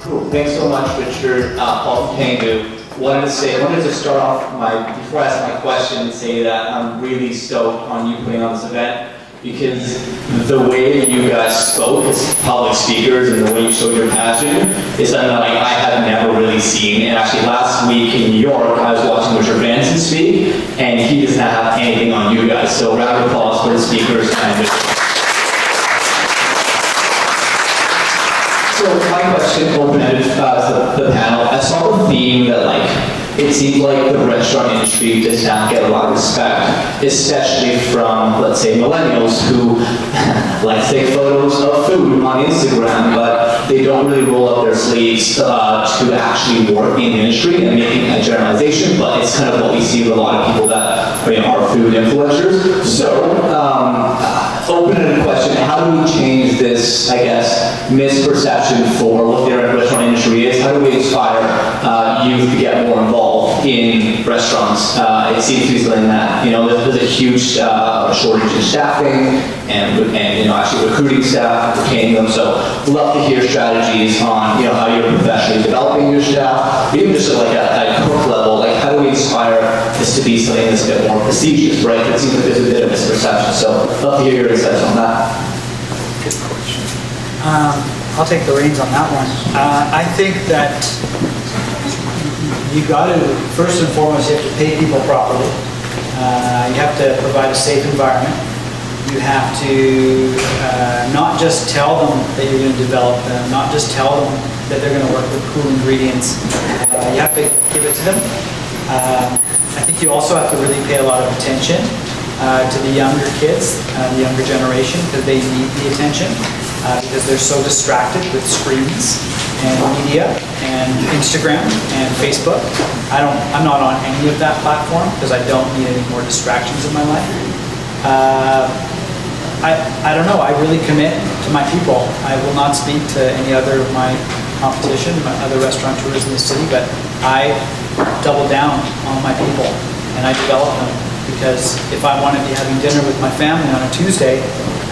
Cool. Thanks so much, Richard. Paul Kangu. Wanted to start off before I ask my question and say that I'm really stoked on you putting on this event, because the way that you guys spoke as public speakers and the way you showed your passion is something that I have never really seen. And actually last week in New York, I was watching Richard Branson speak, and he does not have anything on you guys. So round of applause for the speakers. So my question, open-ended to the panel. I saw the theme that it seems like the restaurant industry does not get a lot of respect, especially from, let's say, millennials who like to take photos of food on Instagram, but they don't really roll up their sleeves to actually work in the industry. And making a generalization, but it's kind of what we see with a lot of people that are food influencers. So, open-ended question, how do we change this, I guess, misperception for what the restaurant industry is? How do we inspire youth to get more involved in restaurants? It seems to be something that, there's a huge shortage in staffing and actually recruiting staff, retaining them. So love to hear strategies on, how you're professionally developing your staff, even just at a cook level, how do we inspire this to be something that's a bit more prestigious, right? It seems like there's a bit of misperception. So love to hear your insights on that. Good question. I'll take the reins on that one. I think that you got to, first and foremost, you have to pay people properly. You have to provide a safe environment. You have to not just tell them that you're going to develop them, not just tell them that they're going to work with cool ingredients. You have to give it to them. I think you also have to really pay a lot of attention to the younger kids, the younger generation, because they need the attention. Because they're so distracted with screens and media and Instagram and Facebook. I'm not on any of that platform because I don't need any more distractions in my life. I don't know, I really commit to my people. I will not speak to any other of my competition, my other restaurateurs in the city, but I double down on my people and I develop them, because if I want to be having dinner with my family on a Tuesday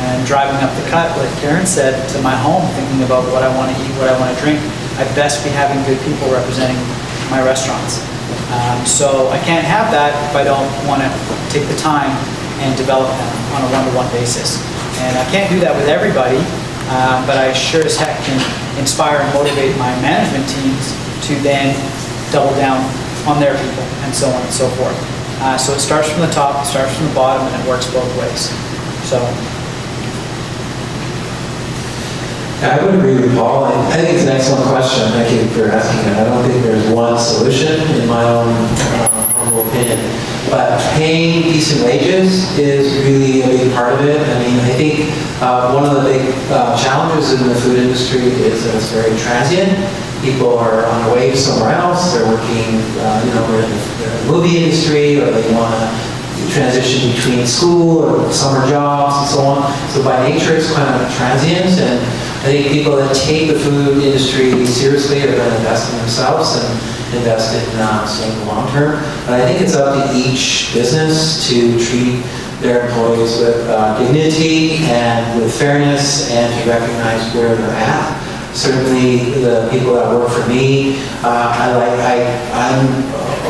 and driving up the cut, like Caren said, to my home, thinking about what I want to eat, what I want to drink, I'd best be having good people representing my restaurants. So I can't have that if I don't want to take the time and develop them on a one-to-one basis. And I can't do that with everybody, but I sure as heck can inspire and motivate my management teams to then double down on their people, and so on and so forth. So it starts from the top, it starts from the bottom, and it works both ways. So. I would agree with Paul. I think it's an excellent question. Thank you for asking it. I don't think there's one solution in my own humble opinion. But paying decent wages is really a big part of it. I mean, I think one of the big challenges in the food industry is that it's very transient. People are on their way to somewhere else. They're working, we're in the movie industry, or they want to transition between school or summer jobs and so on. So by nature, it's kind of transient. And I think people that take the food industry seriously are going to invest in themselves and invest in staying long term. But I think it's up to each business to treat their employees with dignity and with fairness, and to recognize where they're at. Certainly, the people that work for me, I'm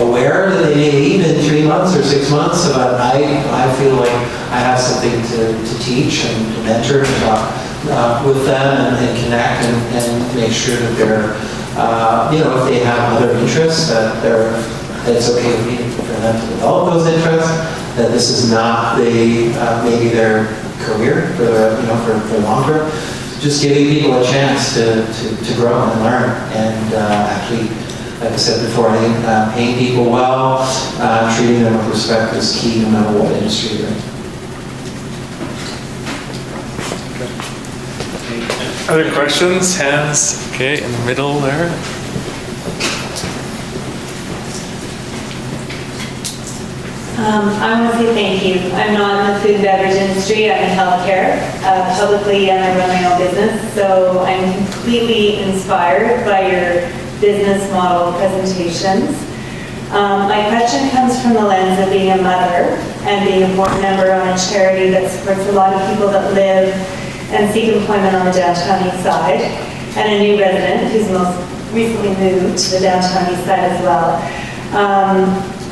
aware that they may leave in 3 months or 6 months, but I feel like I have something to teach and to mentor and talk with them and connect and make sure that they're, if they have other interests, that it's okay with me for them to develop those interests, that this is not maybe their career for longer. Just giving people a chance to grow and learn, and actually, like I said before, I think paying people well, treating them with respect is key no matter what industry you're in. Other questions? Hands? Okay, in the middle there. I want to say thank you. I'm not in the food and beverage industry. I'm in healthcare, publicly, and I run my own business. So I'm completely inspired by your business model presentations. My question comes from the lens of being a mother and being a board member on a charity that supports a lot of people that live and seek employment on the downtown east side, and a new resident who's recently moved to the downtown east side as well.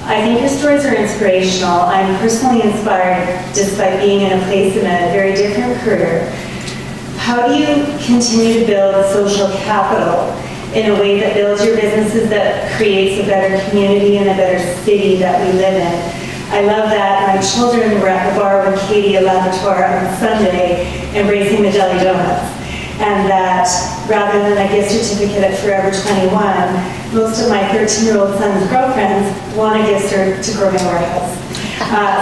I think your stories are inspirational. I'm personally inspired just by being in a place in a very different career. How do you continue to build social capital in a way that builds your businesses, that creates a better community and a better city that we live in? I love that my children were at the bar with Katie at Laboratoire on Sunday embracing the jelly donuts. And that rather than a gift certificate at Forever 21, most of my 13-year-old son's girlfriends want a gift cert to Gourmet Warehouse.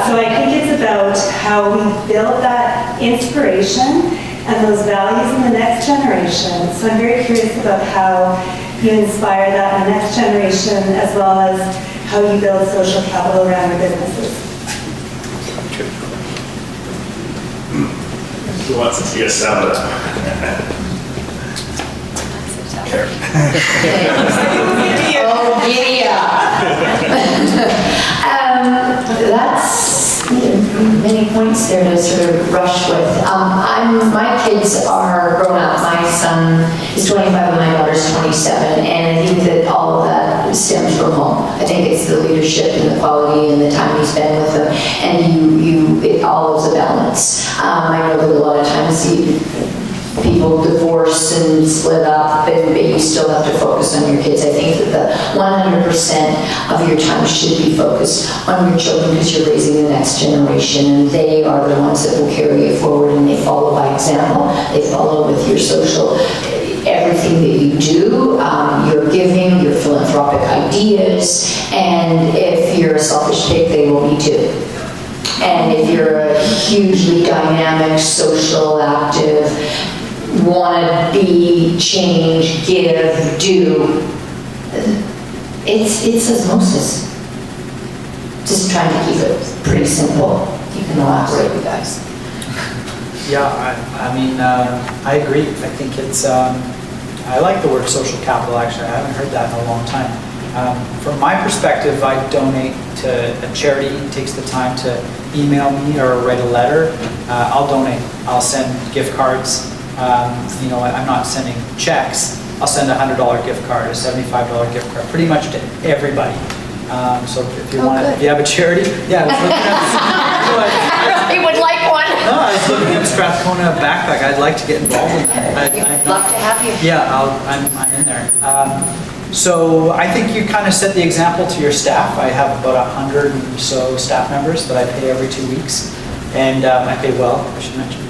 So I think it's about how we build that inspiration and those values in the next generation. So I'm very curious about how you inspire that in the next generation, as well as how you build social capital around your businesses. Who wants to see a salad? Oh, yeah. That's many points there to sort of rush with. My kids are grown up. My son is 25 and my daughter's 27, and I think that all of that stems from home. I think it's the leadership and the quality and the time you spend with them, and it all is a balance. I know that a lot of times people divorce and split up, but you still have to focus on your kids. I think that the 100% of your time should be focused on your children, because you're raising the next generation, and they are the ones that will carry it forward, and they follow by example. They follow with your social, everything that you do, your giving, your philanthropic ideas, and if you're a selfish pig, they will be too. And if you're a hugely dynamic, social, active, want to be, change, give, do, it's osmosis. Just trying to keep it pretty simple. You can elaborate, you guys. Yeah, I mean, I agree. I think it's, I like the word social capital, actually. I haven't heard that in a long time. From my perspective, I donate to a charity. It takes the time to email me or write a letter. I'll donate. I'll send gift cards. I'm not sending checks. I'll send a $100 gift card, a $75 gift card, pretty much to everybody. So if you want, if you have a charity, yeah. I really would like one. No, I was looking at Strathcona backpack. I'd like to get involved in that. I'd love to have you. Yeah, I'm in there. So I think you kind of set the example to your staff. I have about 100 or so staff members that I pay every 2 weeks, and I pay well, I should mention.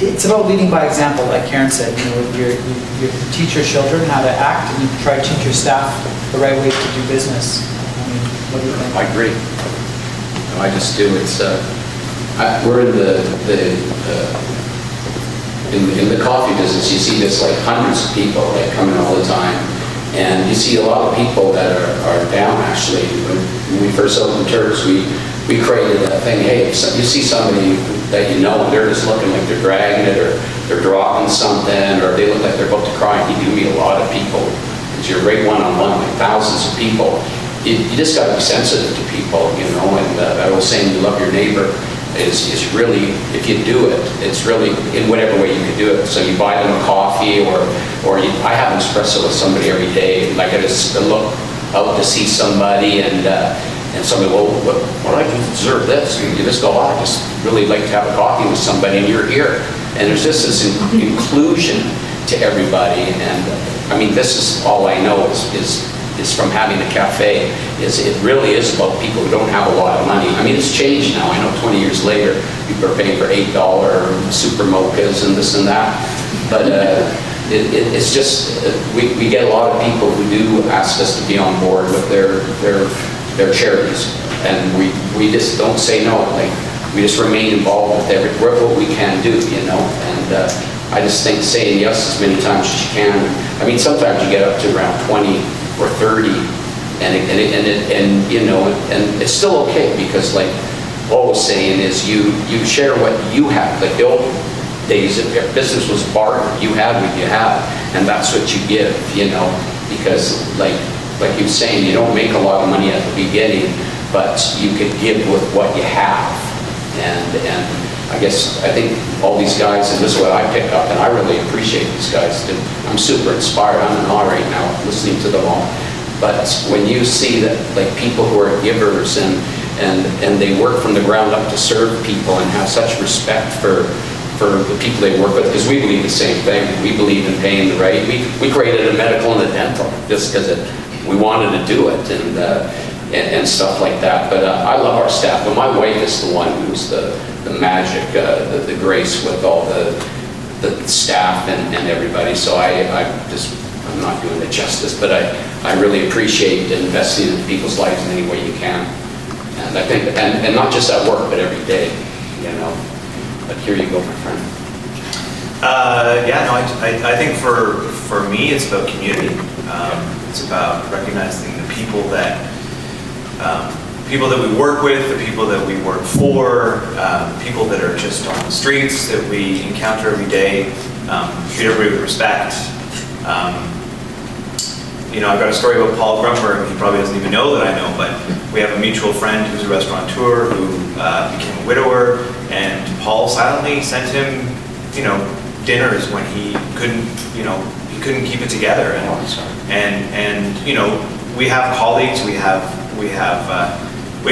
It's about leading by example, like Caren said. You teach your children how to act, and you try to teach your staff the right way to do business. I mean, what do you think? I agree. No, I just do. It's we're in the coffee business. You see this like hundreds of people like coming all the time, and you see a lot of people that are down. Actually, when we first opened Turks, we created that thing. Hey, if you see somebody that you know, and they're just looking like they're dragging it, or they're dropping something, or they look like they're about to cry. You do meet a lot of people, because you're right one-on-one with thousands of people. You just got to be sensitive to people, And I was saying, you love your neighbor. Is really, if you do it, it's really in whatever way you can do it. So you buy them a coffee, or I have an espresso with somebody every day. Like I just look out to see somebody, and somebody, well, I deserve this. And you just go, I just really like to have a coffee with somebody, and you're here. And there's just this inclusion to everybody. And I mean, this is all I know is from having a cafe. It really is about people who don't have a lot of money. I mean, it's changed now. I know 20 years later, people are paying for $8 super mochas and this and that. But it's just, we get a lot of people who do ask us to be on board with their charities. And we just don't say no. Like, we just remain involved with what we can do, And I just think saying yes as many times as you can. I mean, sometimes you get up to around 20 or 30, and it's still okay, because like Paul was saying, is you share what you have. Like the old days, if your business was barter, you had what you had, and that's what you give, because like you were saying, you don't make a lot of money at the beginning, but you could give with what you have, and I think all these guys, and this is what I pick up, and I really appreciate these guys. I'm super inspired. I'm in awe right now listening to them all. But when you see that, like, people who are givers and they work from the ground up to serve people and have such respect for the people they work with, because we believe the same thing. We believe in paying the right. We created a medical and a dental just because we wanted to do it and stuff like that. But I love our staff. But my wife is the one who's the magic, the grace with all the staff and everybody. So I'm not doing it justice, but I really appreciate investing in people's lives in any way you can. And I think, and not just at work, but every day, you know. But here you go, my friend. I think for me, it's about community. It's about recognizing the people that we work with, the people that we work for, people that are just on the streets that we encounter every day. Treat everybody with respect. I've got a story about Paul Grunberg. He probably doesn't even know that I know, but we have a mutual friend who's a restaurateur who became a widower, and Paul silently sent him, dinners when he couldn't keep it together. And we have colleagues, we have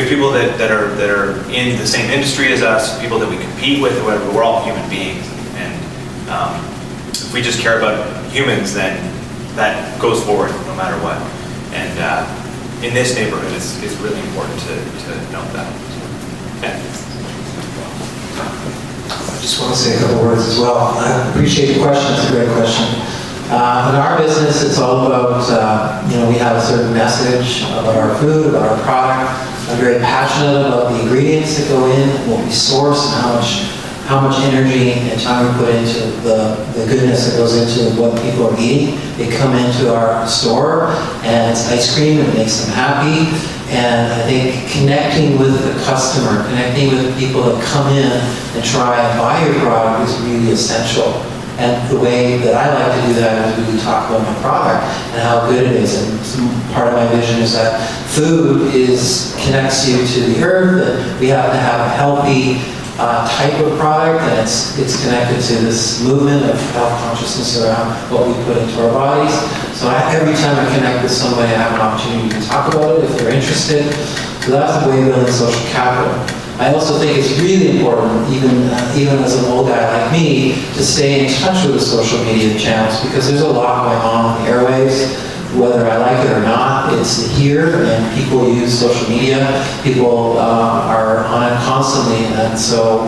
people that are in the same industry as us, people that we compete with, or whatever. We're all human beings, and if we just care about humans, then that goes forward no matter what. And in this neighborhood, it's really important to note that. Yeah. I just want to say a couple words as well. I appreciate the question. It's a great question. In our business, it's all about, we have a certain message about our food, about our product. I'm very passionate about the ingredients that go in, what we source, and how much energy and time we put into the goodness that goes into what people are eating. They come into our store, and it's ice cream, it makes them happy. And I think connecting with the customer, connecting with the people that come in and try and buy your product is really essential. And the way that I like to do that is we talk about my product and how good it is. And part of my vision is that food connects you to the earth, and we have to have a healthy type of product, and it's connected to this movement of health consciousness around what we put into our bodies. So every time I connect with somebody, I have an opportunity to talk about it if they're interested. So that's the way we build social capital. I also think it's really important, even as an old guy like me, to stay in touch with the social media channels, because there's a lot going on the airwaves. Whether I like it or not, it's here, and people use social media. People are on it constantly, and so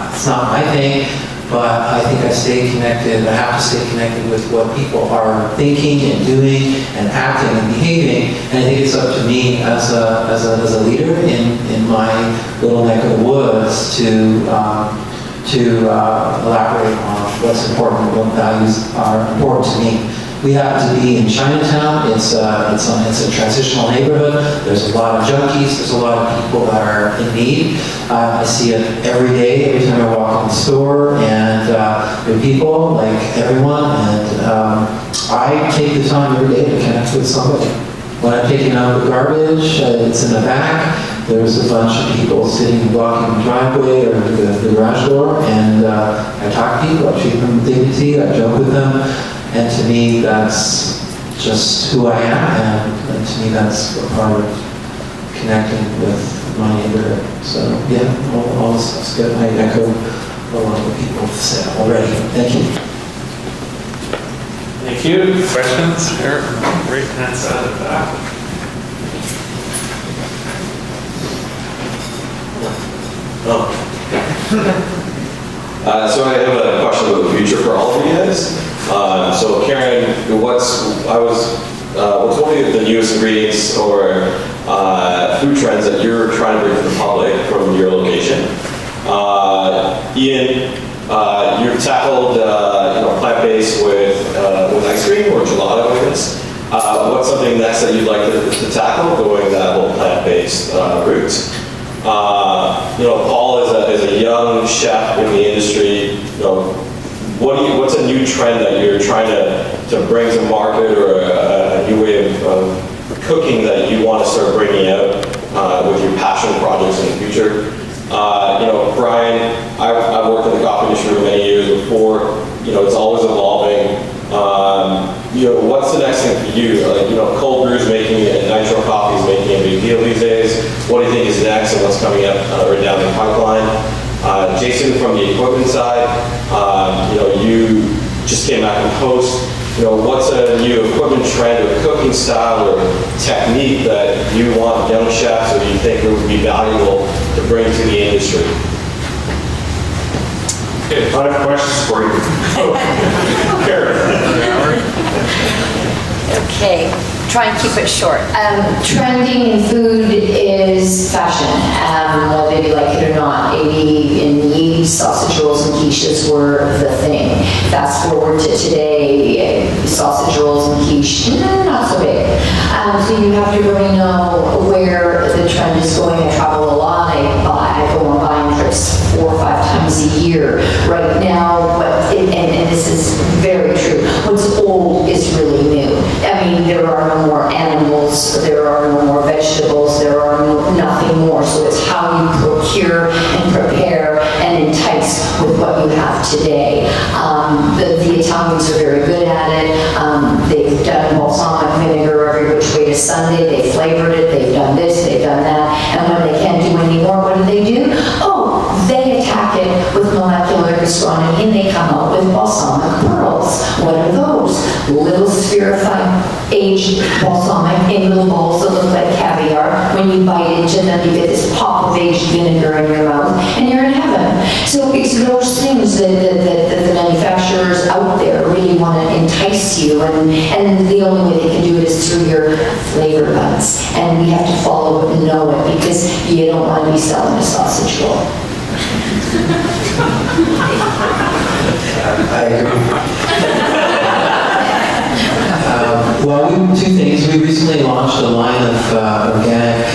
it's not my thing, but I think I stay connected. I have to stay connected with what people are thinking and doing and acting and behaving, and I think it's up to me as a leader in my little neck of the woods to elaborate on what's important, what values are important to me. We happen to be in Chinatown. It's a transitional neighborhood. There's a lot of junkies. There's a lot of people that are in need. I see it every day, every time I walk in the store, and there are people like everyone. And I take the time every day to connect with somebody. When I'm taking out the garbage, it's in the back. There's a bunch of people sitting blocking the driveway or the garage door, and I talk to people. I treat them with dignity. I joke with them. And to me, that's just who I am, and to me, that's a part of connecting with my neighborhood. So, yeah, all this stuff's good. I echo a lot of what people have said already. Thank you. Thank you. Questions here on the right-hand side of the back? So I have a question about the future for all of you guys. So Caren, what's one of the newest ingredients or food trends that you're trying to bring to the public from your location? Ian, you've tackled plant-based with ice cream or gelato, I guess. What's something next that you'd like to tackle going that whole plant-based route? Paul is a young chef in the industry. What's a new trend that you're trying to bring to market, or a new way of cooking that you want to start bringing out with your passion projects in the future? Brian, I've worked in the coffee industry for many years before. It's always evolving. What's the next thing for you? Cold brew's making it, nitro coffee's making a big deal these days. What do you think is next and what's coming up right down the pipeline? Jason, from the equipment side, you just came back and host. What's a new equipment trend or cooking style or technique that you want young chefs or you think it would be valuable to bring to the industry? Okay, 5 questions for you. Caren. Okay, try and keep it short. Trending in food is fashion, whether you like it or not. In the 80s, sausage rolls and quiches were the thing. Fast forward to today, sausage rolls and quiche, not so big. So you have to really know where the trend is going. I travel a lot. I go on buying trips 4 or 5 times a year. Right now, and this is very true, what's old is really new. I mean, there are no more animals, there are no more vegetables, there are nothing more. So it's how you procure and prepare and entice with what you have today. The Italians are very good at it. They've done balsamic vinegar every which way to Sunday. They flavored it. They've done this. They've done that. And when they can't do any more, what do? They attack it with molecular gastronomy, and they come out with balsamic pearls. What are those? Little spherified aged balsamic in little balls that look like caviar. When you bite into them, you get this pop of aged vinegar in your mouth, and you're in heaven. So it's those things that the manufacturers out there really want to entice you, and the only way they can do it is through your flavor buds. And we have to follow it and know it, because you don't want to be selling a sausage roll. I agree. Two things. We recently launched a line of organic,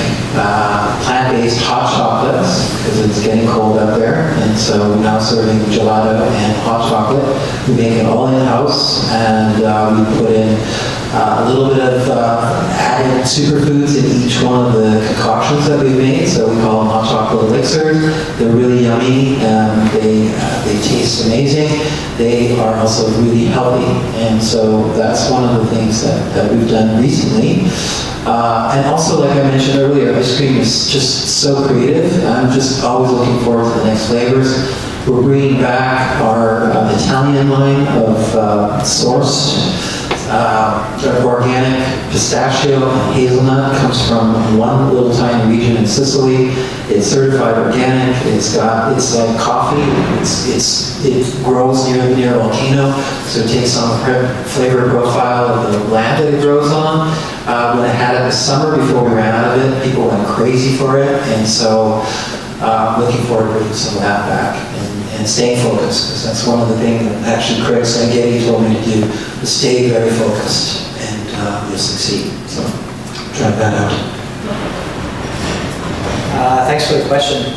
plant-based hot chocolates because it's getting cold out there, and so we're now serving gelato and hot chocolate. We make it all in-house, and we put in a little bit of added superfoods in each one of the concoctions that we've made. So we call them hot chocolate elixirs. They're really yummy. They taste amazing. They are also really healthy, and so that's one of the things that we've done recently. And also, like I mentioned earlier, ice cream is just so creative. I'm just always looking forward to the next flavors. We're bringing back our Italian line of sourced organic pistachio and hazelnut. Comes from one little tiny region in Sicily. It's certified organic. It's like coffee. It grows near a volcano, so it takes on the flavor profile of the land that it grows on. When I had it this summer before we ran out of it, people went crazy for it, and so looking forward to bringing some of that back and staying focused, because that's one of the things that actually Chris and Getty told me to do, to stay very focused, and you'll succeed. So try that out. Thanks for the question.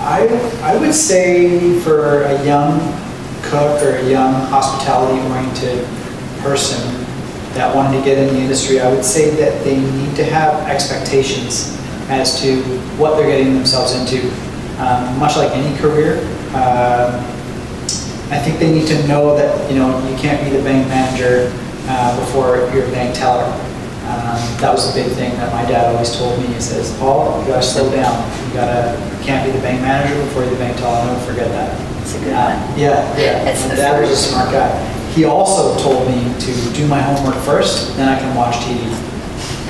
I would say for a young cook or a young hospitality-oriented person that wanted to get in the industry, I would say that they need to have expectations as to what they're getting themselves into. Much like any career, I think they need to know that you can't be the bank manager before you're a bank teller. That was a big thing that my dad always told me. He says, "Paul, you gotta slow down. You can't be the bank manager before you're the bank teller. I'll never forget that." It's a good one. Yeah. My dad was a smart guy. He also told me to do my homework first, then I can watch TV.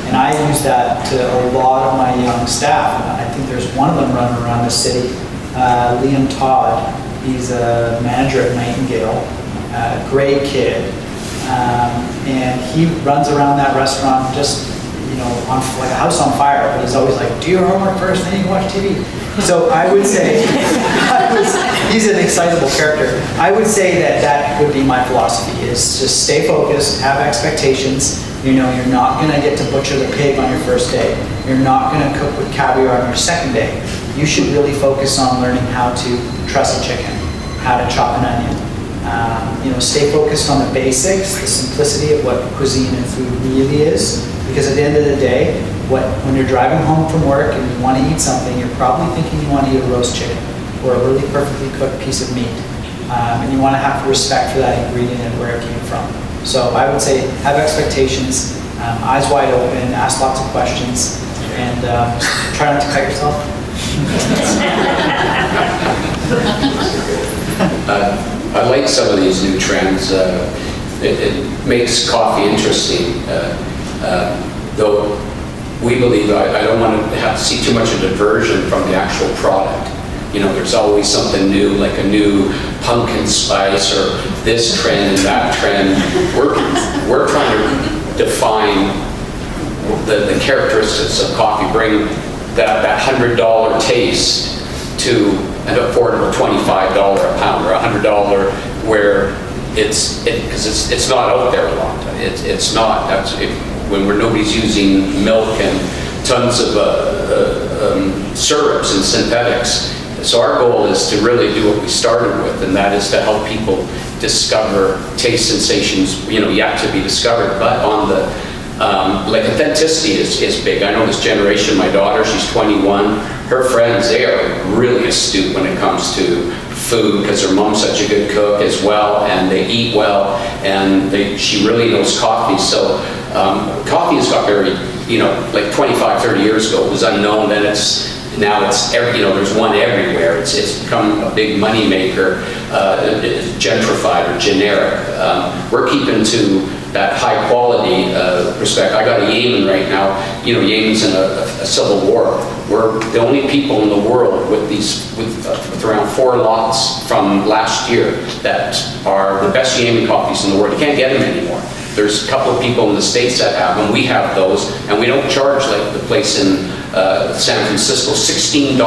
And I use that to a lot of my young staff. I think there's one of them running around the city, Liam Todd. He's a manager at Nightingale, great kid. And he runs around that restaurant just, on like a house on fire, but he's always like, do your homework first, then you can watch TV. So I would say, he's an excitable character. I would say that would be my philosophy, is just stay focused, have expectations. You're not going to get to butcher the pig on your first day. You're not going to cook with caviar on your second day. You should really focus on learning how to truss a chicken, how to chop an onion. Stay focused on the basics, the simplicity of what cuisine and food really is. Because at the end of the day, when you're driving home from work and you want to eat something, you're probably thinking you want to eat a roast chicken or a really perfectly cooked piece of meat. And you want to have respect for that ingredient and where it came from. So I would say have expectations, eyes wide open, ask lots of questions, and try not to cut yourself. I like some of these new trends. It makes coffee interesting. Though we believe, I don't want to see too much of diversion from the actual product. You know, there's always something new, like a new pumpkin spice or this trend and that trend. We're trying to define the characteristics of coffee, bring that $100 taste to an affordable $25 a pound or $100 where because it's not out there a lot. It's not. When nobody's using milk and tons of syrups and synthetics. So our goal is to really do what we started with, and that is to help people discover taste sensations, yet to be discovered. But on the authenticity is big. I know this generation, my daughter, she's 21. Her friends, they are really astute when it comes to food because her mom's such a good cook as well, and they eat well, and she really knows coffee. So coffee has got very, like 25, 30 years ago, it was unknown. Then now it's there's one everywhere. It's become a big money maker, gentrified or generic. We're keeping to that high quality respect. I got a Yemen right now. Yemen's in a civil war. We're the only people in the world with around 4 lots from last year that are the best Yemen coffees in the world. You can't get them anymore. There's a couple of people in the States that have them. We have those, and we don't charge like the place in San Francisco, $16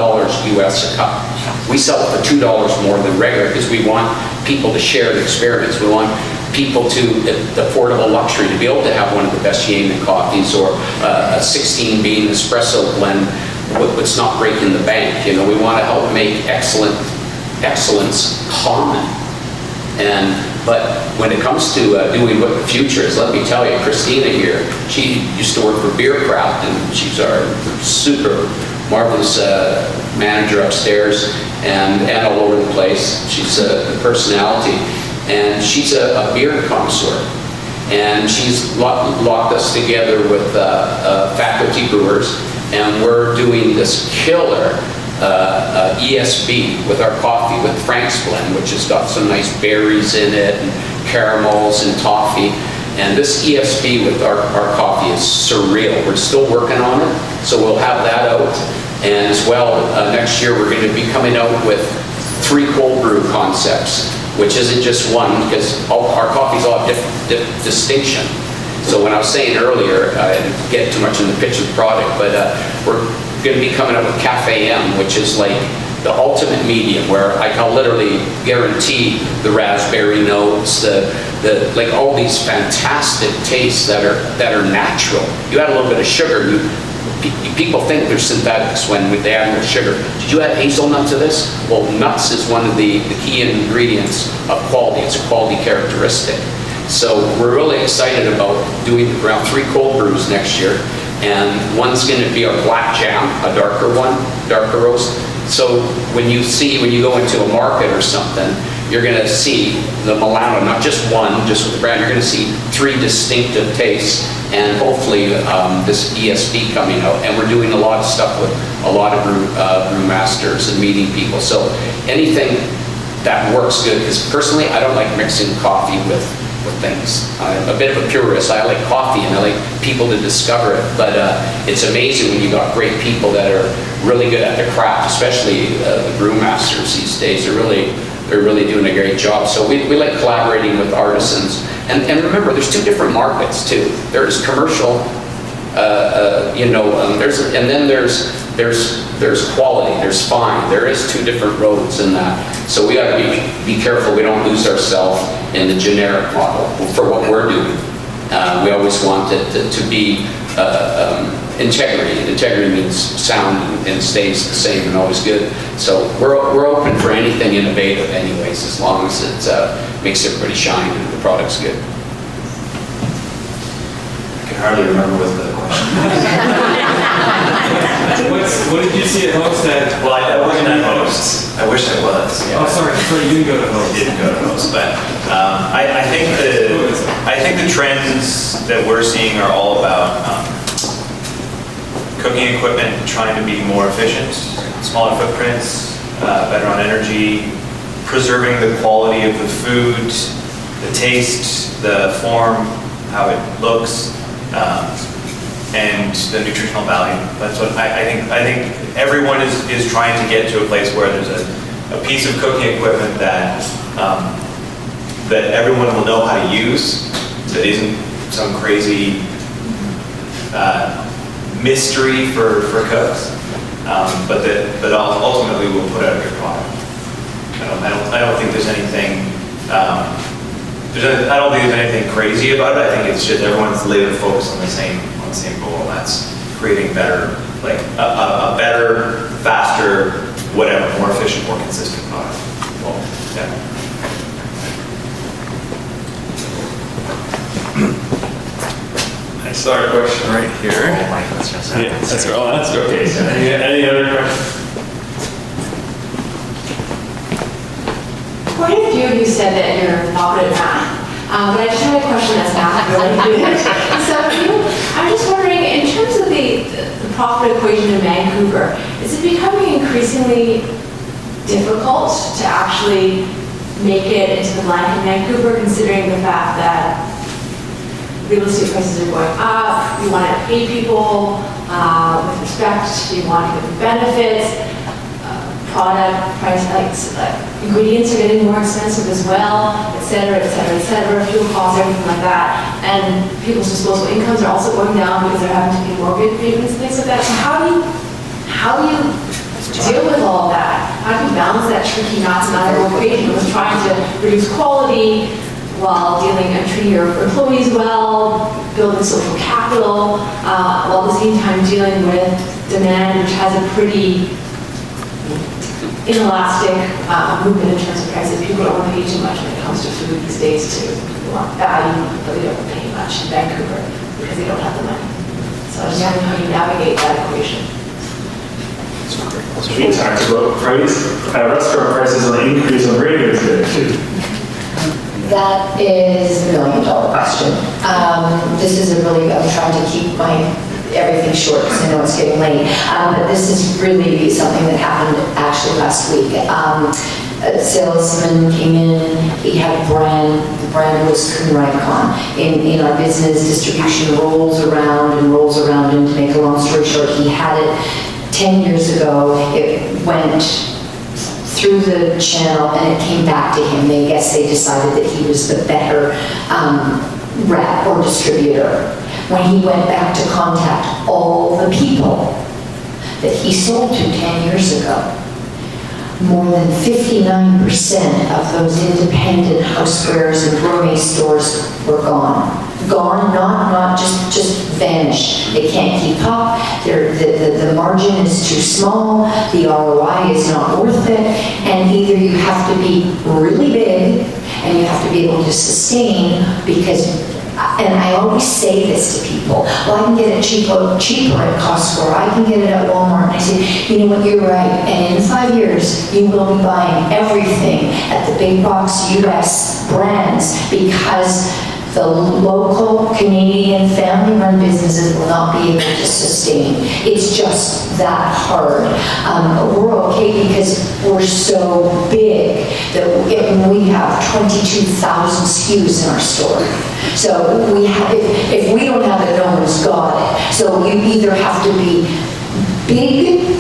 US a cup. We sell it for $2 more than regular because we want people to share the experience. We want people to the affordable luxury to be able to have one of the best Yemen coffees or a 16-bean espresso blend what's not breaking the bank. We want to help make excellence common. But when it comes to doing what the future is, let me tell you, Christina here, she used to work for Beercraft, and she's our super marvelous manager upstairs and all over the place. She's a personality, and she's a beer connoisseur. And she's locked us together with faculty brewers, and we're doing this killer ESB with our coffee, with Frank's Blend, which has got some nice berries in it, and caramels and toffee. And this ESB with our coffee is surreal. We're still working on it, so we'll have that out. And as well, next year we're going to be coming out with 3 cold brew concepts, which isn't just one, because our coffees all have different distinction. So when I was saying earlier, I didn't get too much in the pitch of the product, but we're going to be coming up with Cafe M, which is like the ultimate medium, where I can literally guarantee the raspberry notes, like all these fantastic tastes that are natural. You add a little bit of sugar, people think they're synthetics when they add more sugar. Did you add hazelnut to this? Well, nuts is one of the key ingredients of quality. It's a quality characteristic. So we're really excited about doing around 3 cold brews next year. And one's going to be our black jam, a darker roast. So when you go into a market or something, you're going to see the Milano, not just one, just with the brand, you're going to see 3 distinctive tastes, and hopefully this ESB coming out. And we're doing a lot of stuff with a lot of brew masters and meeting people. So anything that works good, because personally I don't like mixing coffee with things. I'm a bit of a purist. I like coffee and I like people to discover it, but it's amazing when you got great people that are really good at their craft, especially the brewmasters these days. They're really doing a great job. So we like collaborating with artisans. And remember, there's 2 different markets too. There's commercial, there's quality, there's fine. There is 2 different roads in that. So we got to be careful we don't lose ourselves in the generic model for what we're doing. We always want it to be integrity. Integrity means sound and stays the same and always good. So we're open for anything innovative anyways, as long as it makes everybody shine and the product's good. hardly remember what the question What did you see at Host that? Well, I wasn't at Host. I wish I was. Yeah. Oh, sorry, you didn't go to Host. I didn't go to Host, but I think the trends that we're seeing are all about cooking equipment trying to be more efficient, smaller footprints, better on energy, preserving the quality of the food, the taste, the form, how it looks, and the nutritional value. That's what I think everyone is trying to get to a place where there's a piece of cooking equipment that that everyone will know how to use, that isn't some crazy mystery for cooks, but ultimately will put out a good product. I don't think there's anything. I don't think there's anything crazy about it. I think it's just everyone's laser focused on the same goal. And that's creating better, like a better, faster, whatever, more efficient, more consistent product. Well, yeah. I saw a question right here. Oh my goodness. Yeah, that's right. Oh, that's okay. So any other questions? Quite a few of you said that you're not good at math, but I just had a question that's math related. So I'm just wondering, in terms of the profit equation in Vancouver, is it becoming increasingly difficult to actually make it into the blank in Vancouver, considering the fact that real estate prices are going up, you want to pay people with respect, you want to give them benefits, product price, like ingredients are getting more expensive as well, et cetera, fuel costs, everything like that. And people's disposable incomes are also going down because they're having to pay mortgage payments and things like that. So how do you deal with all of that? How do you balance that tricky mathematical equation with trying to reduce quality while treating your employees well, building social capital, while at the same time dealing with demand, which has a pretty inelastic movement in terms of prices. People don't want to pay too much when it comes to food these days too. People want value, but they don't pay much in Vancouver because they don't have the money. So I just wondering how you navigate that equation. So we talked about restaurant prices on the increase on radio today too. That is a $1 million question. This is I'm trying to keep everything short because I know it's getting late. But this is really something that happened actually last week. A salesman came in, he had a brand, the brand was Grunberg. In our business, distribution rolls around, and to make a long story short, he had it 10 years ago. It went through the channel and it came back to him. They decided that he was the better rep or distributor. When he went back to contact all the people that he sold to 10 years ago, more than 59% of those independent housewares and gourmet stores were gone. Gone, not just vanished. They can't keep up. The margin is too small. The ROI is not worth it. And either you have to be really big and you have to be able to sustain because. And I always say this to people, well, I can get it cheaper at Costco, I can get it at Walmart. And I say, you know what, you're right. And in 5 years, you will be buying everything at the big box US brands because the local Canadian family-run businesses will not be able to sustain. It's just that hard. We're okay because we're so big that we have 22,000 SKUs in our store. So if we don't have it, no one's got it. So you either have to be big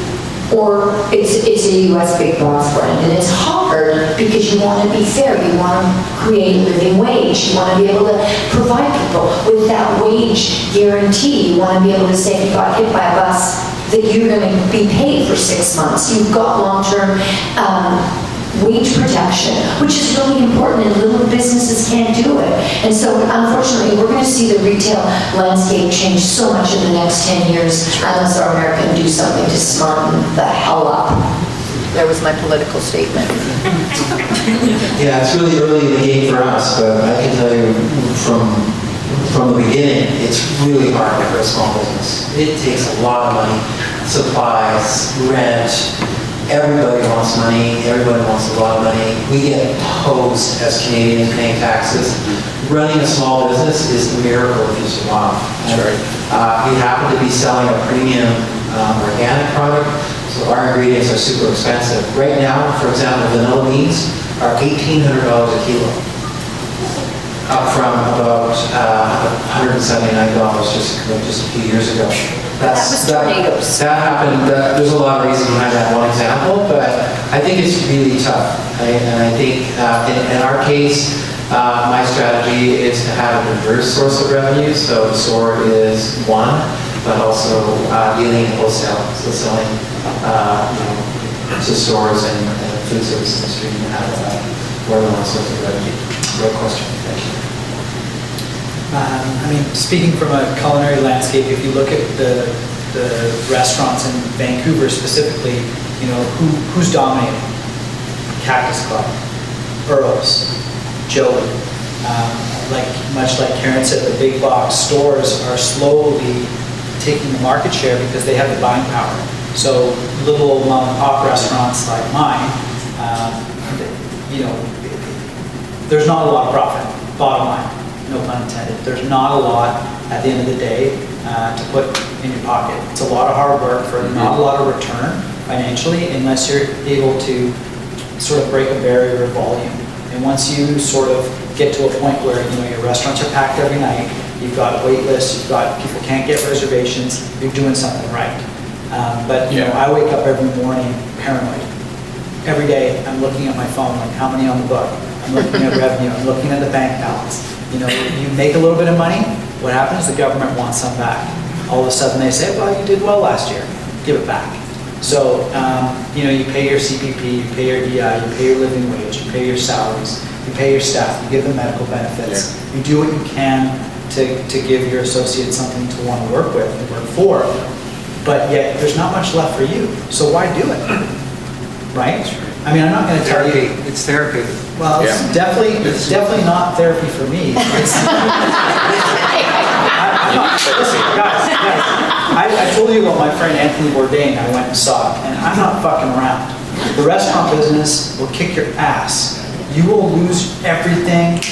or it's a US big box brand. And it's hard because you want to be fair. You want to create a living wage. You want to be able to provide people with that wage guarantee. You want to be able to say if you got hit by a bus that you're going to be paid for 6 months. You've got long-term wage protection, which is really important, and little businesses can't do it. And so, unfortunately, we're going to see the retail landscape change so much in the next 10 years unless our America can do something to smarten the hell up. There was my political statement. Yeah, it's really early in the game for us, but I can tell you from from the beginning, it's really hard for a small business. It takes a lot of money, supplies, rent. Everybody wants money. Everybody wants a lot of money. We get hosed as Canadians paying taxes. Running a small business is a miracle if you survive. Sure. We happen to be selling a premium organic product, so our ingredients are super expensive. Right now, for example, vanilla beans are $1,800 a kilo, up from about $179 just a few years ago. That was tomatoes. That happened, there's a lot of reasons behind that one example, but I think it's really tough. And I think in our case, my strategy is to have a diverse source of revenue. So the store is one, but also dealing in wholesale, so selling to stores and food service industry and have more than one source of revenue. Great question, thank you. I mean, speaking from a culinary landscape, if you look at the restaurants in Vancouver specifically, you know, who's dominating? Cactus Club, Earl's, Joey. Much like Caren said, the big box stores are slowly taking the market share because they have the buying power. So little mom and pop restaurants like mine, you know, there's not a lot of profit, bottom line. No pun intended. There's not a lot at the end of the day to put in your pocket. It's a lot of hard work for not a lot of return financially unless you're able to sort of break a barrier of volume. And once you sort of get to a point where, you know, your restaurants are packed every night, you've got a wait list, you've got people can't get reservations, you're doing something right. But you know, I wake up every morning paranoid. Every day I'm looking at my phone, like how many on the book? I'm looking at revenue, I'm looking at the bank balance. You know, you make a little bit of money, what happens? The government wants some back. All of a sudden they say, well, you did well last year, give it back. So, you know, you pay your CPP, you pay your DI, you pay your living wage, you pay your salaries, you pay your staff, you give them medical benefits. You do what you can to give your associates something to want to work with and work for, but yet there's not much left for you. So why do it? Right? I mean, I'm not going to tell you. It's therapy. Well, it's definitely not therapy for me. Listen, guys, I told you about my friend Anthony Bourdain. I went and saw it, and I'm not fucking around. The restaurant business will kick your ass. You will lose everything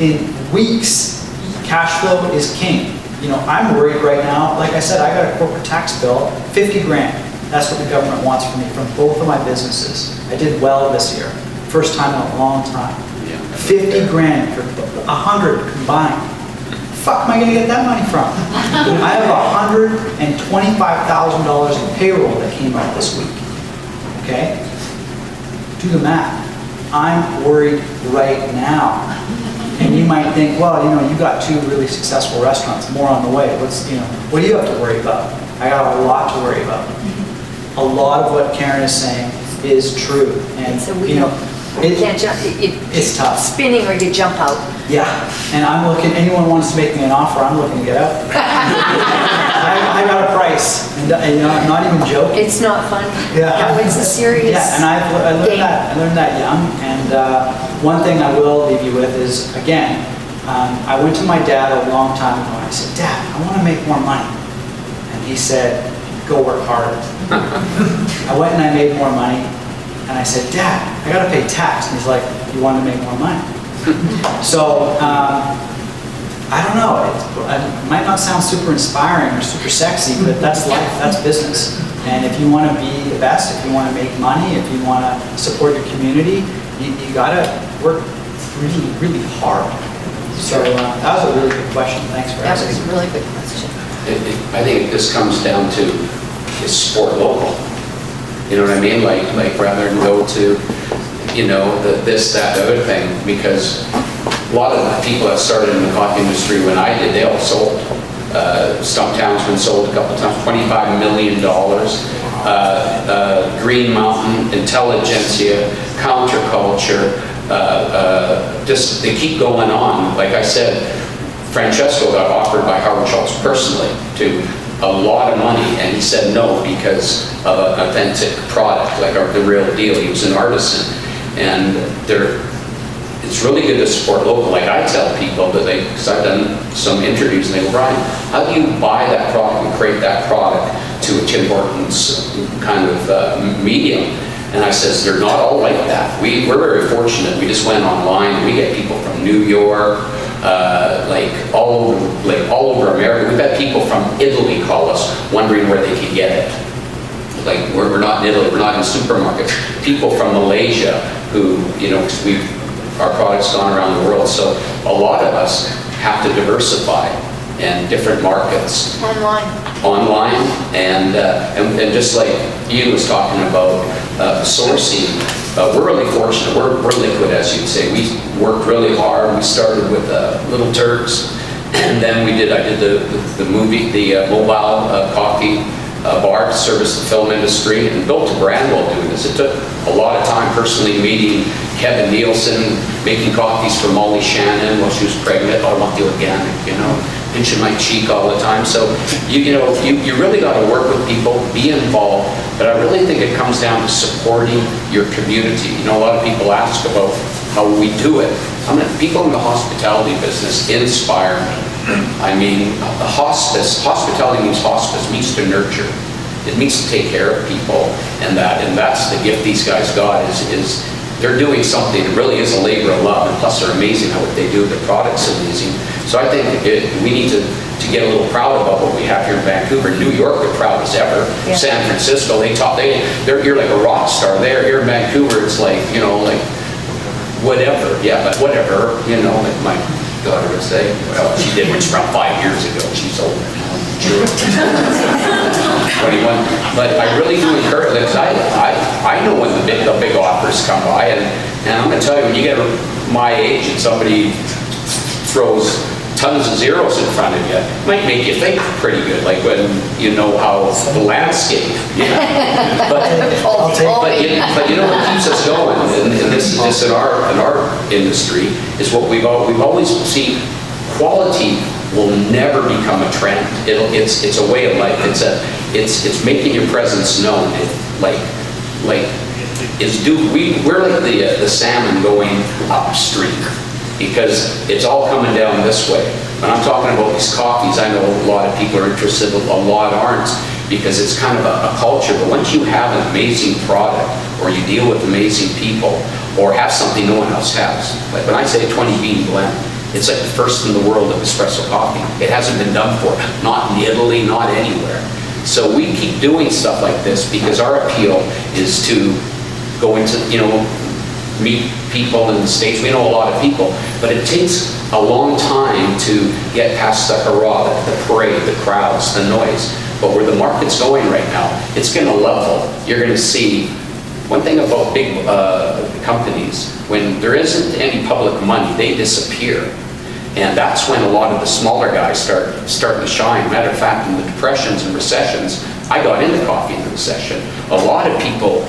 in weeks. Cash flow is king. You know, I'm worried right now. Like I said, I got a corporate tax bill, 50 grand. That's what the government wants from me, from both of my businesses. I did well this year. First time in a long time. 50 grand for 100 combined. Fuck am I gonna get that money from? I have $125,000 in payroll that came out this week. Okay? Do the math. I'm worried right now. And you might think, well, you know, you got two really successful restaurants, more on the way. What do you have to worry about? I got a lot to worry about. A lot of what Caren is saying is true, and you know, it's tough. Spinning or you jump out. Yeah, and I'm looking. Anyone wants to make me an offer, I'm looking to get out. I got a price, and you know, I'm not even joking. It's not fun. Yeah, no, it's a serious. Yeah, and I learned that young. And one thing I will leave you with is, again, I went to my dad a long time ago. And I said, Dad, I want to make more money, and he said, go work harder. I went and I made more money, and I said, Dad, I got to pay tax. And he's like, you want to make more money? So, I don't know. It might not sound super inspiring or super sexy, but that's life, that's business. And if you want to be the best, if you want to make money, if you want to support your community, you got to work really, really hard. So that was a really good question. Thanks for asking. That was a really good question. I think this comes down to is support local. You know what I mean? Like rather than go to, you know, this, that, the other thing, because a lot of the people that started in the coffee industry when I did, they all sold. Stumptown's been sold a couple times, $25 million. Green Mountain, Intelligentsia, Counterculture, just they keep going on. Like I said, Francesco got offered by Howard Schultz personally to a lot of money, and he said no because of an authentic product, like the real deal. He was an artisan, and it's really good to support local. Like I tell people that because I've done some interviews and they go, Brian, how do you buy that product and create that product to a Tim Hortons kind of medium? And I says, they're not all like that. We're very fortunate. We just went online. We get people from New York, all over America. We've had people from Italy call us wondering where they could get it. Like we're not in Italy, we're not in supermarkets. People from Malaysia who, because our product's gone around the world, so a lot of us have to diversify in different markets. Online, and just like Ian was talking about sourcing, we're really fortunate. We're liquid, as you'd say. We worked really hard. We started with Little Turks, and then I did the mobile coffee bar to service the film industry, and built a brand while doing this. It took a lot of time personally meeting Kevin Nielsen, making coffees for Molly Shannon while she was pregnant. I want the organic, pinching my cheek all the time. So you really got to work with people, be involved, but I really think it comes down to supporting your community. A lot of people ask about how we do it. People in the hospitality business inspire me. I mean, hospitality means hospice, means to nurture. It means to take care of people, and that's the gift these guys got is they're doing something that really is a labor of love, and plus they're amazing at what they do. The product's amazing. So I think we need to get a little proud about what we have here in Vancouver. New York, they're proud as ever. Yeah. San Francisco, you're like a rock star there. Here in Vancouver, it's like, like whatever. Yeah, but whatever, like my daughter would say. Well, she did when she was around 5 years ago. She's older now. Sure. 21. But I really do encourage this. I know when the big offers come by, and I'm going to tell you, when you get my age and somebody throws tons of zeros in front of you, it might make you think pretty good, like when you know how the landscape. Yeah. But you know what keeps us going, and this is just in our industry, is what we've always seen. Quality will never become a trend. It's a way of life. It's making your presence known. We're like the salmon going upstream, because it's all coming down this way. When I'm talking about these coffees, I know a lot of people are interested, a lot aren't, because it's kind of a culture. But once you have an amazing product, or you deal with amazing people, or have something no one else has, like when I say 20 bean blend, it's like the first in the world of espresso coffee. It hasn't been done before, not in Italy, not anywhere. So we keep doing stuff like this because our appeal is to go into, meet people in the States. We know a lot of people, but it takes a long time to get past the hurrah, the parade, the crowds, the noise. But where the market's going right now, it's going to level. You're going to see, one thing about big companies, when there isn't any public money, they disappear. And that's when a lot of the smaller guys start to shine. Matter of fact, in the depressions and recessions, I got into coffee in the recession. A lot of people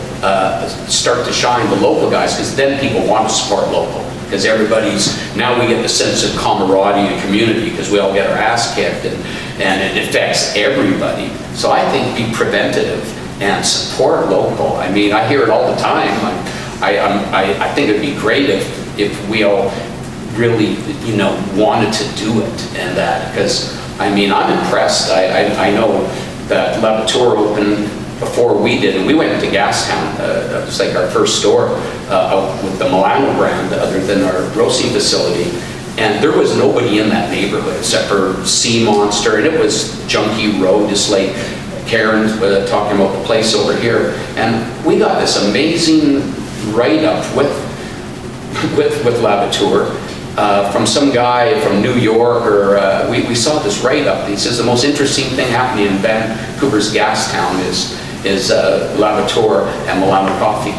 start to shine, the local guys, because then people want to support local. Because now we get the sense of camaraderie and community, because we all get our ass kicked, and it affects everybody. So I think be preventative and support local. I mean, I hear it all the time. I think it'd be great if we all really, wanted to do it, and that, because I'm impressed. I know that Lavator opened before we did, and we went into Gastown. It was like our first store out with the Milano brand, other than our roasting facility, and there was nobody in that neighborhood except for Sea Monster, and it was Junkie Road, just like Caren's talking about the place over here. And we got this amazing write-up with Lavator from some guy from New York, or we saw this write-up. He says the most interesting thing happening in Vancouver's Gastown is Lavator and Milano coffee.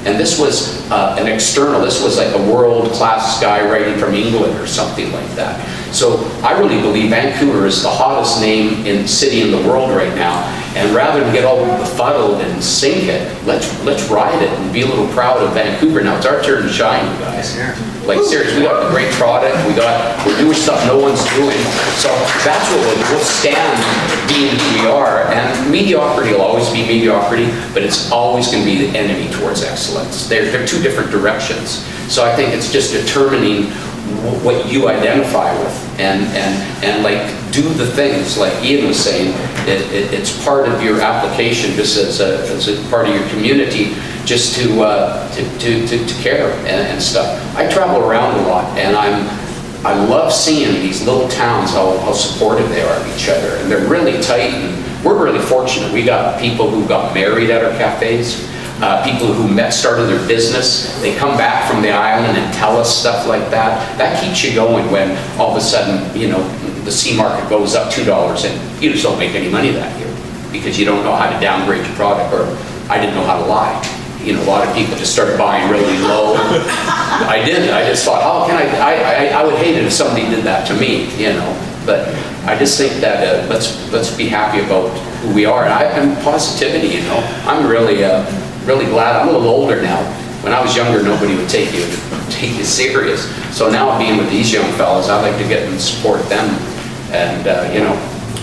And this was an external, this was like a world-class guy writing from England or something like that. So I really believe Vancouver is the hottest city in the world right now. And rather than get all befuddled and sink it, let's ride it and be a little proud of Vancouver. Now it's our turn to shine, you guys. Like seriously, we got a great product. We're doing stuff no one's doing. So that's what we'll stand being who we are. And mediocrity will always be mediocrity, but it's always going to be the enemy towards excellence. They're two two different directions. So I think it's just determining what you identify with and like do the things like Ian was saying. It's part of your application, just as a part of your community, just to care and stuff. I travel around a lot, and I love seeing these little towns, how supportive they are of each other, and they're really tight, and we're really fortunate. We got people who got married at our cafes, people who started their business. They come back from the island and tell us stuff like that. That keeps you going when all of a sudden, you know, the sea market goes up $2 and you just don't make any money that year because you don't know how to downgrade your product, or I didn't know how to lie. You know, a lot of people just started buying really low. I didn't. I just thought, how can I would hate it if somebody did that to me, you know. But I just think that let's be happy about who we are. And positivity, you know. I'm really glad. I'm a little older now. When I was younger, nobody would take you serious. So now being with these young fellas, I like to get and support them. And, you know,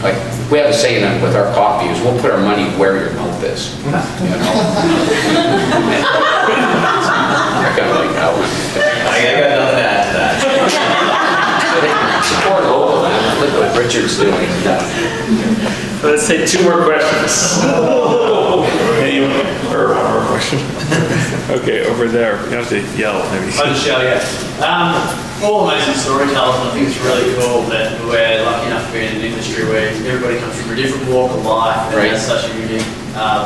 like we have a saying with our coffee is we'll put our money where your mouth is. You know? I kind of like that one. I got nothing to add to that. Support local, man. Look what Richard's doing. Let's take two more questions. Or one more question. Okay, over there. You have to yell, maybe. I'll just show you. All amazing storytellers, and I think it's really cool that we're lucky enough to be in an industry where everybody comes from a different walk of life and Right. has such a unique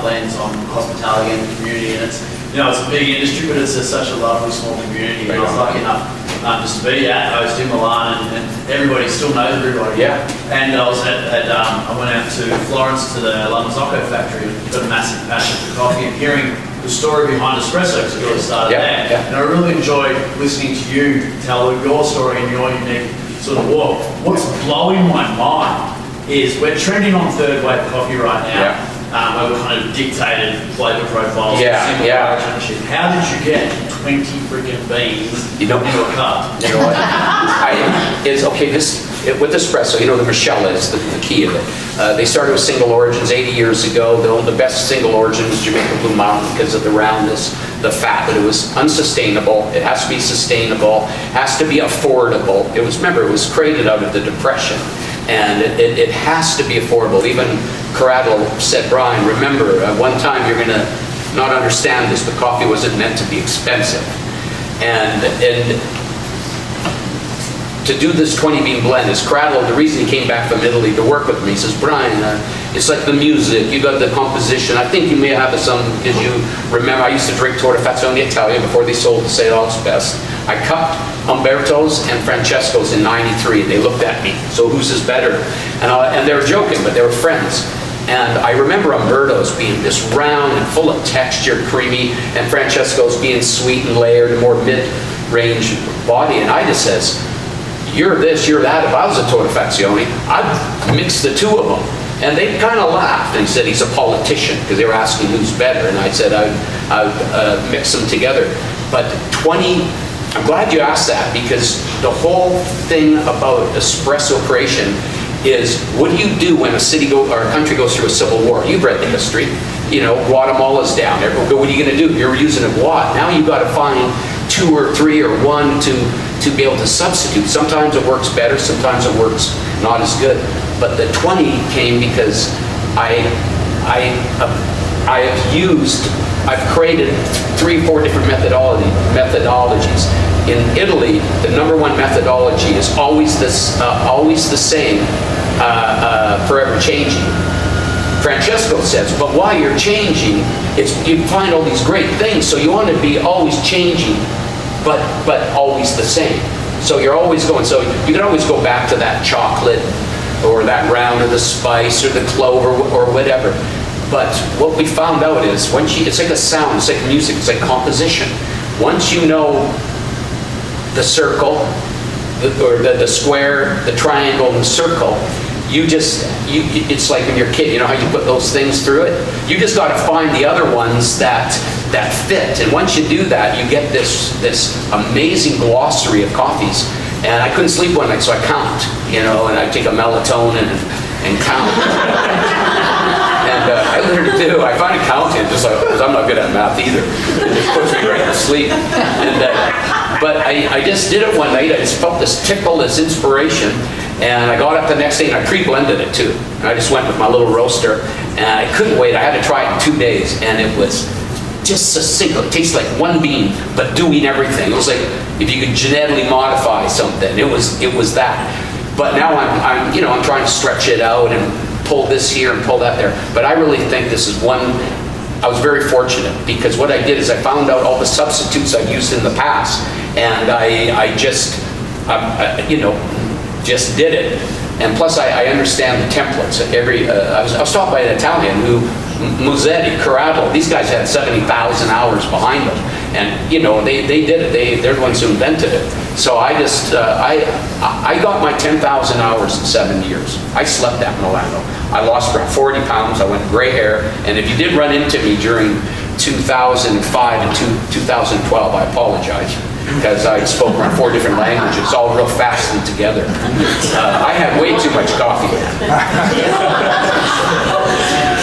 lens on hospitality and the community. And it's, you know, it's a big industry, but it's such a lovely small community. And I was lucky enough just to be at. I was in Milan, and everybody still knows everybody. Yeah. And I was I went out to Florence to the Lamazocco factory, got a massive passion for coffee, and hearing the story behind espresso, because it really started Yeah, there. yeah. And I really enjoyed listening to you tell your story and your unique sort of walk. What's blowing my mind is we're trending on third wave coffee right now. Where we're kind of dictated flavor profiles. Yeah, single yeah. origin and shit. How did you get 20 freaking beans You know- into a cup? You know what? It's okay, with espresso, you know, the Michelle is the key of it. They started with single origins 80 years ago. The best single origin was Jamaica Blue Mountain because of the roundness, the fat, but it was unsustainable. It has to be sustainable, has to be affordable. It was created out of the Depression, and it has to be affordable. Even Corrado said, Brian, remember, one time you're going to not understand this, but coffee wasn't meant to be expensive. And to do this 20 bean blend is Corrado. The reason he came back from Italy to work with me, he says, Brian, it's like the music, you got the composition. I think you may have some, because you remember, I used to drink Torrefazione Italia before they sold the Say All's Best. I cupped Umberto's and Francesco's in '93, and they looked at me, so whose is better? And they were joking, but they were friends. And I remember Umberto's being this round and full of texture, creamy, and Francesco's being sweet and layered, more mid-range body. And I just says, you're this, you're that. If I was a Torrefazione, I'd mix the two of them. And they kind of laughed and said he's a politician, because they were asking who's better. And I said I'd mix them together. But 20, I'm glad you asked that, because the whole thing about espresso creation is, what do you do when a city or a country goes through a civil war? You've read the history. You know, Guatemala's down there. But what are you going to do? You're using a Guat. Now you've got to find 2 or 3 or 1 to be able to substitute. Sometimes it works better, sometimes it works not as good. But the 20 came because I've created 3 or 4 different methodologies. In Italy, the #1 methodology is always the same, forever changing. Francesco says, but while you're changing, you find all these great things, so you want to be always changing, but always the same. So you're always going, so you can always go back to that chocolate, or that round, or the spice, or the clove, or whatever. But what we found out is, it's like a sound, it's like music, it's like composition. Once you know the circle, or the square, the triangle, and the circle, it's like when you're a kid, you know how you put those things through it? You just got to find the other ones that fit. And once you do that, you get this amazing glossary of coffees. And I couldn't sleep one night, so I count, and I take a melatonin and count. And I learned to do. I find accounting just like, because I'm not good at math either. It just puts me right to sleep. But I just did it one night. I just felt this tickle, this inspiration. And I got up the next day and I pre-blended it too. And I just went with my little roaster and I couldn't wait. I had to try it in 2 days and it was just so simple. It tastes like one bean, but doing everything. It was like if you could genetically modify something. It was that. But now I'm trying to stretch it out and pull this here and pull that there. But I really think this is one. I was very fortunate because what I did is I found out all the substitutes I've used in the past, and I just did it. And plus, I understand the templates. I was taught by an Italian who, Musetti, Corrado, these guys had 70,000 hours behind them. And, they did it. They're the ones who invented it. So I just, I got my 10,000 hours in 7 years. I slept at Milano. I lost around 40 pounds. I went gray hair. And if you did run into me during 2005 and 2012, I apologize. Because I spoke around 4 different languages, all real fast and together. I had way too much coffee.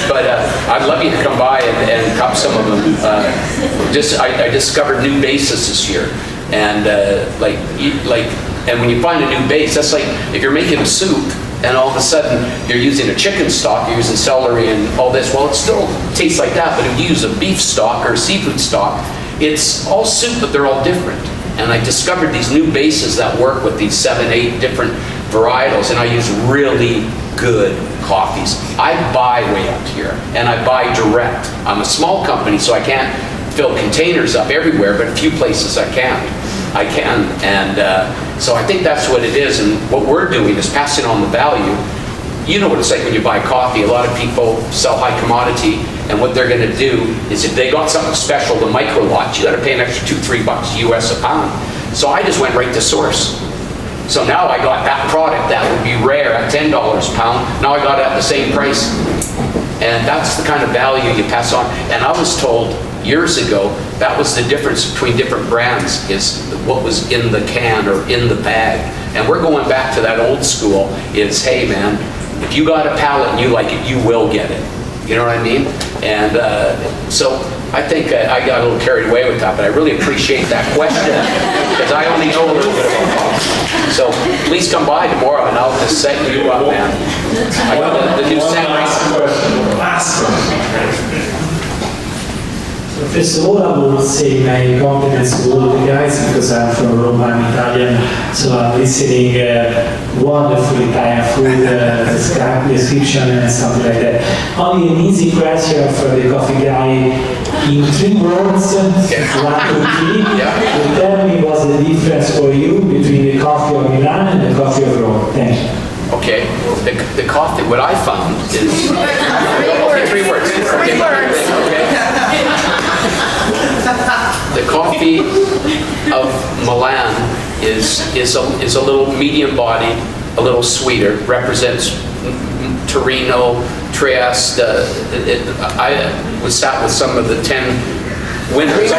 But I'd love you to come by and cup some of them. I discovered new bases this year. And and when you find a new base, that's like if you're making a soup and all of a sudden you're using a chicken stock, you're using celery and all this. Well, it still tastes like that, but if you use a beef stock or a seafood stock, it's all soup, but they're all different. And I discovered these new bases that work with these 7, 8 different varietals, and I use really good coffees. I buy way out here, and I buy direct. I'm a small company, so I can't fill containers up everywhere, but a few places I can. And so I think that's what it is, and what we're doing is passing on the value. You know what it's like when you buy coffee. A lot of people sell high commodity, and what they're going to do is if they got something special, the micro lot, you got to pay an extra $2-3 US a pound. So I just went right to source. So now I got that product that would be rare at $10 a pound. Now I got it at the same price. And that's the kind of value you pass on. And I was told years ago that was the difference between different brands, is what was in the can or in the bag. And we're going back to that old school, is, hey man, if you got a palate and you like it, you will get it. You know what I mean? And so I think I got a little carried away with that, but I really appreciate that question because I only know a little bit about coffee. So please come by tomorrow and I'll just set you up, man. I got the new set. Last question. So first of all, I will say my compliments to all the guys because I'm from Rome, I'm Italian, so I'm listening wonderful Italian food description and something like that. Only an easy question for the coffee guy. In 3 words, 1, 2, 3, tell me what's the difference for you between the coffee of Milan and the coffee of Rome. Thank you. Okay, the coffee, what I found is... 3 words. Okay. The coffee of Milan is a little medium bodied, a little sweeter, represents Torino, Trieste. I was sat with some of the 10 winners.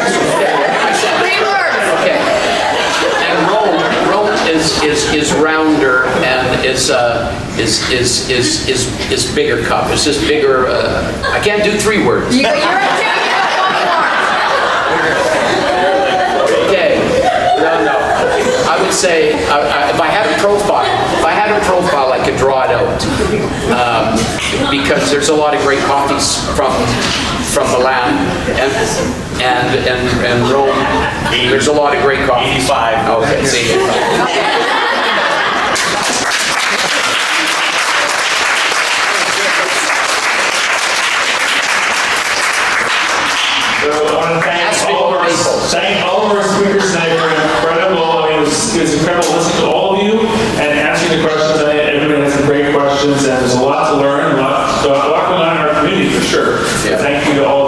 Okay. And Rome is rounder and is bigger cup. It's just bigger. I can't do 3 words. Okay. No. I would say if I had a profile, I could draw it out because there's a lot of great coffees from Milan and Rome. There's a lot of great coffees. 85. Okay. See. So I want to thank all of our speakers tonight for an incredible, it was incredible listening to all of you and answering the questions. Everybody has some great questions and there's a lot to learn, a lot going on in our community for sure. Yeah. Thank you to all